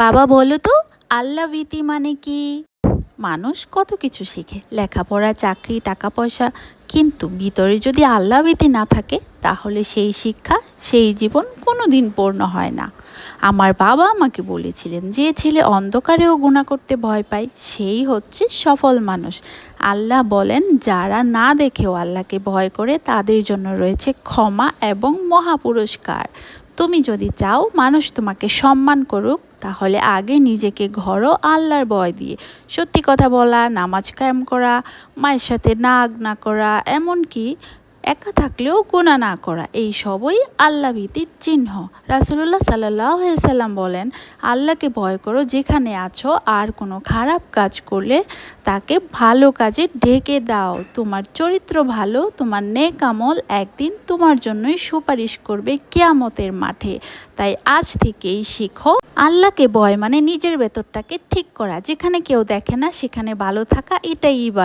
বাবা বলো তো, আল্লাহ ভীতি মানে কি? মানুষ কত কিছু শিখে, লেখাপড়া, চাকরি, টাকা পয়সা, কিন্তু ভিতরে যদি আল্লাহ ভীতি না থাকে তাহলে সেই শিক্ষা, সেই জীবন কোনো দিন পূর্ণ হয় না। আমার বাবা আমাকে বলেছিলেন, যে ছেলে অন্ধকারেও গুনাহ করতে ভয় পায় সেই হচ্ছে সফল মানুষ। আল্লাহ বলেন, যারা না দেখেও আল্লাহকে ভয় করে তাদের জন্য রয়েছে ক্ষমা এবং মহাপুরস্কার। তুমি যদি চাও মানুষ তোমাকে সম্মান করুক, তাহলে আগে নিজেকে গড়ো আল্লাহর ভয় দিয়ে। সত্যি কথা বলা, নামাজ কায়েম করা, মায়ের সাথে নাগ না করা, এমনকি একা থাকলেও গুনাহ না করা, এই সবই আল্লাহ ভীতির চিহ্ন। রাসূলুল্লাহ সাল্লাল্লাহু আলাইহি সাল্লাম বলেন, আল্লাহকে ভয় করো যেখানে আছো, আর কোনো খারাপ কাজ করলে তাকে ভালো কাজে ঢেকে দাও। তোমার চরিত্র ভালো, তোমার নেক আমল একদিন তোমার জন্যই সুপারিশ করবে কিয়ামতের মাঠে। তাই আজ থেকেই শিখো, আল্লাহকে ভয় মানে নিজের ভেতরটাকে ঠিক করা, যেখানে কেউ দেখে না সেখানে ভালো থাকা, এটাই ইবাদত।